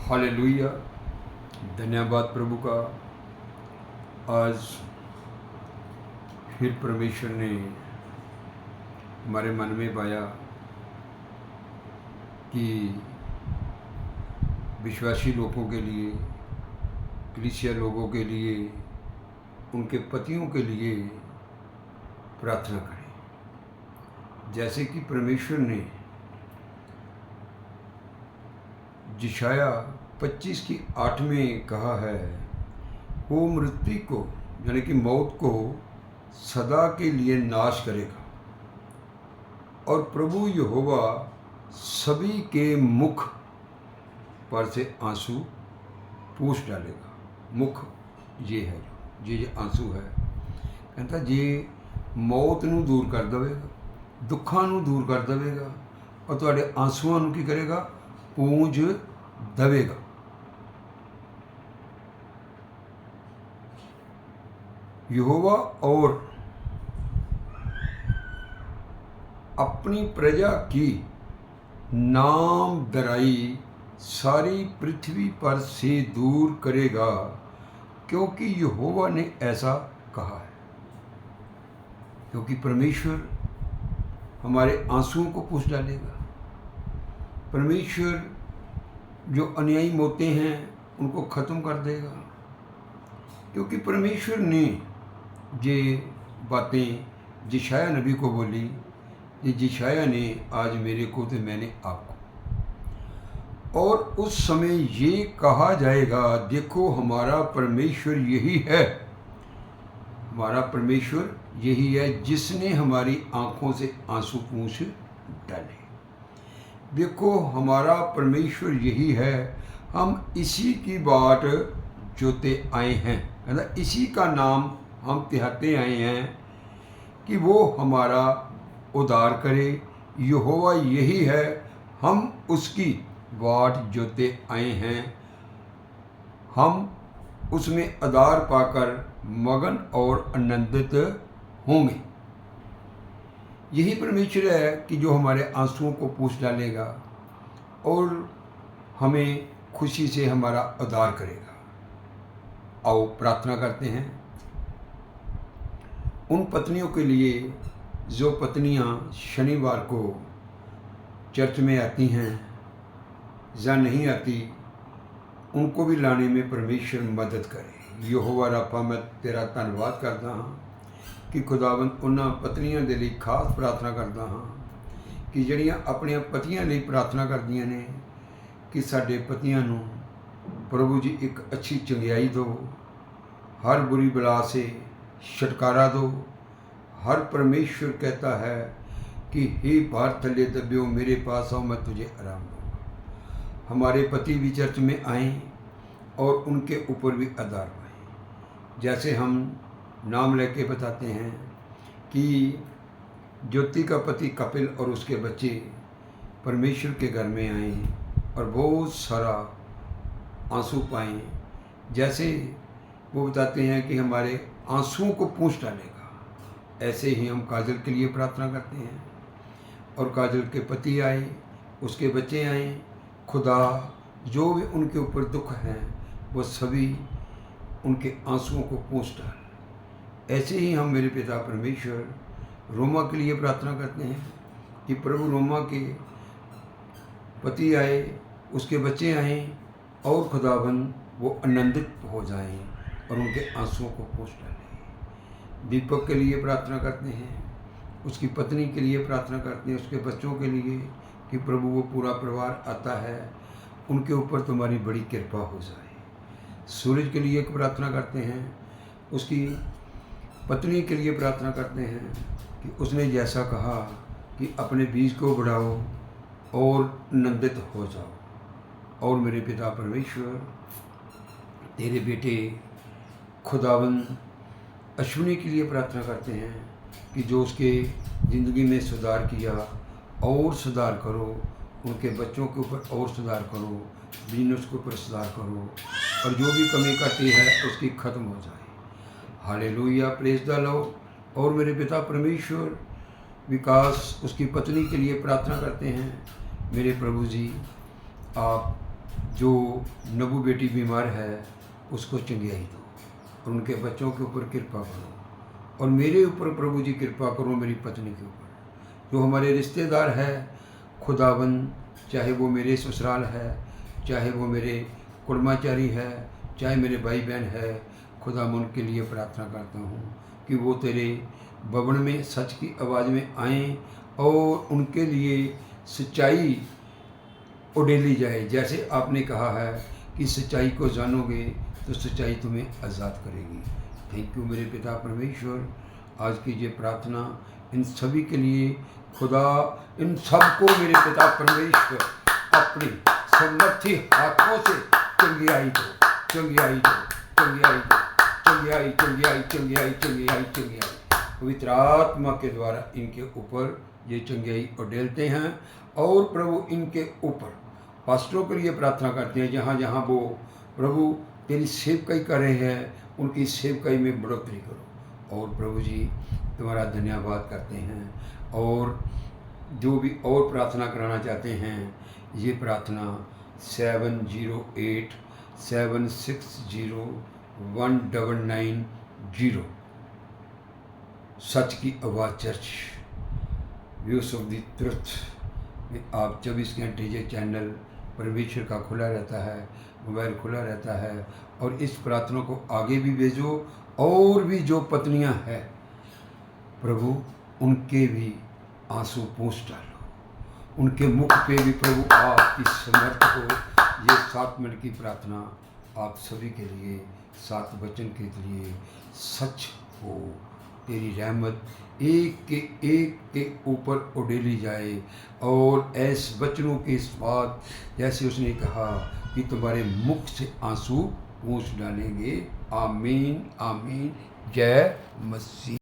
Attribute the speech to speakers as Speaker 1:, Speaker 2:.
Speaker 1: Hallelujah. धन्यवाद प्रभु का। आज फिर परमेश्वर ने हमारे मन में पाया कि विश्वासी लोगों के लिए, कलीसिया लोगों के लिए, उनके पतियों के लिए प्रार्थना करें। जैसे कि परमेश्वर ने यशाया 25:8 में कहा है, वो मृत्यु को यानी कि मौत को सदा के लिए नाश करेगा और प्रभु यहोवा सभी के मुख पर से आंसू पूछ डालेगा। मुख ये है, ये आंसू है। कहता जे मौत नूं दूर कर देवेगा, दुखां नूं दूर कर देवेगा और तुहाडे आंसुआं नूं की करेगा, पूंज देवेगा। यहोवा और अपनी प्रजा की नाम दराई सारी पृथ्वी पर से दूर करेगा, क्योंकि यहोवा ने ऐसा कहा है। क्योंकि परमेश्वर हमारे आंसुओं को पूछ डालेगा। परमेश्वर जो अन्यायी मोते हैं उनको ख़त्म कर देगा। क्योंकि परमेश्वर ने ये बातें यशाया नबी को बोली, ये यशाया ने आज मेरे को तो मैंने आपको। और उस समय ये कहा जाएगा, देखो हमारा परमेश्वर यही है, हमारा परमेश्वर यही है जिसने हमारी आँखों से आंसू पूंछ डाले। देखो हमारा परमेश्वर यही है, हम इसी की बाट जोते आए हैं, है ना। इसी का नाम हम तिहाते आए हैं कि वो हमारा उद्धार करे। यहोवा यही है, हम उसकी बाट जोते आए हैं, हम उसमें आधार पाकर मगन और आनंदित होंगे। यही परमेश्वर है कि जो हमारे आंसुओं को पूछ डालेगा और हमें खुशी से हमारा उद्धार करेगा। आओ प्रार्थना करते हैं उन पत्नियों के लिए जो पत्नियां शनिवार को चर्च में आती हैं या नहीं आती, उनको भी लाने में परमेश्वर मदद करे। यहोवा रब्बा, मैं तेरा धन्यवाद करता हाँ कि खुदावंद उन्हां पत्नियां दे लई खास प्रार्थना करता हाँ कि ਜਿਹੜੀਆਂ अपने पतियां ਲਈ प्रार्थना करदियां ने कि साडे पतियां नूं प्रभु जी एक अच्छी चंगियाई दो, हर बुरी बला से छुटकारा दो। हर परमेश्वर कहता है कि हे भार थले दबियो मेरे पास आओ, मैं तुझे आराम दूँगा। हमारे पति भी चर्च में आएँ और उनके ऊपर भी आधार पाएँ। जैसे हम नाम लेके बताते हैं कि ज्योति का पति कपिल और उसके बच्चे परमेश्वर के घर में आए और बहुत सारा आंसू पाएँ। जैसे वो बताते हैं कि हमारे आंसुओं को पूंछ डालेगा, ऐसे ही हम काजल के लिए प्रार्थना करते हैं और काजल के पति आए, उसके बच्चे आए। खुदा जो भी उनके ऊपर दुख हैं वो सभी उनके आंसुओं को पूंछ डाल। ऐसे ही हम मेरे पिता परमेश्वर रोमा के लिए प्रार्थना करते हैं कि प्रभु रोमा के पति आए, उसके बच्चे आए और खुदाबंद वो आनंदित हो जाएं और उनके आंसुओं को पोंछ डालें। दीपक के लिए प्रार्थना करते हैं, उसकी पत्नी के लिए प्रार्थना करते हैं, उसके बच्चों के लिए कि प्रभु वो पूरा परिवार आता है, उनके ऊपर तुम्हारी बड़ी कृपा हो जाए। सूरज के लिए एक प्रार्थना करते हैं, उसकी पत्नी के लिए प्रार्थना करते हैं कि उसने जैसा कहा कि अपने बीज को बढ़ाओ और आनंदित हो जाओ। और मेरे पिता परमेश्वर तेरे बेटे खुदावंद अश्विनी के लिए प्रार्थना करते हैं कि जो उसके ज़िंदगी में सुधार किया और सुधार करो, उनके बच्चों के ऊपर और सुधार करो, बिजनेस के ऊपर सुधार करो और जो भी कमी काटी है उसकी ख़त्म हो जाए। Hallelujah, praise the Lord. और मेरे पिता परमेश्वर विकास उसकी पत्नी के लिए प्रार्थना करते हैं। मेरे प्रभु जी, आप जो नबू बेटी बीमार है उसको चंगियाई दो और उनके बच्चों के ऊपर कृपा करो और मेरे ऊपर प्रभु जी कृपा करो, मेरी पत्नी के ऊपर। जो हमारे रिश्तेदार है खुदाबंद, चाहे वो मेरे ससुराल है, चाहे वो मेरे कुर्माचारी है, चाहे मेरे भाई बहन है, खुदा मैं उनके लिए प्रार्थना करता हूँ कि वो तेरे भवन में सच की आवाज़ में आएँ और उनके लिए सच्चाई उड़ेली जाए। जैसे आपने कहा है कि सच्चाई को जानोगे तो सच्चाई तुम्हें आज़ाद करेगी। थैंक यू मेरे पिता परमेश्वर, आज की ये प्रार्थना इन सभी के लिए खुदा, इन सबको मेरे पिता परमेश्वर अपने समर्थी हाथों से चंगियाई दो, चंगियाई दो, चंगियाई दो, चंगियाई चंगियाई चंगियाई चंगियाई चंगियाई। पवित्र आत्मा के द्वारा इनके ऊपर ये चंगियाई उड़ेलते हैं और प्रभु इनके ऊपर पास्टरों के लिए प्रार्थना करते हैं, जहाँ जहाँ वो प्रभु तेरी सेवकाई कर रहे हैं उनकी सेवकाई में बढ़ोतरी करो। और प्रभु जी तुम्हारा धन्यवाद करते हैं और जो भी और प्रार्थना कराना चाहते हैं ये प्रार्थना 7087601990 सच की आवाज़ church views of the truth में आप 24 घंटे ये चैनल परमेश्वर का खुला रहता है, मोबाइल खुला रहता है। और इस प्रार्थना को आगे भी भेजो और भी जो पत्नियां हैं प्रभु उनके भी आंसू पोंछ डालो, उनके मुख पे भी प्रभु आपकी समर्थ हो। ये 7 मिनट की प्रार्थना आप सभी के लिए, 7 वचन के लिए सच हो। तेरी रहमत एक के ऊपर उड़ेली जाए और ऐसे वचनों के स्वाद जैसे उसने कहा कि तुम्हारे मुख से आंसू पोंछ डालेंगे। आमीन आमीन। जय मसीह।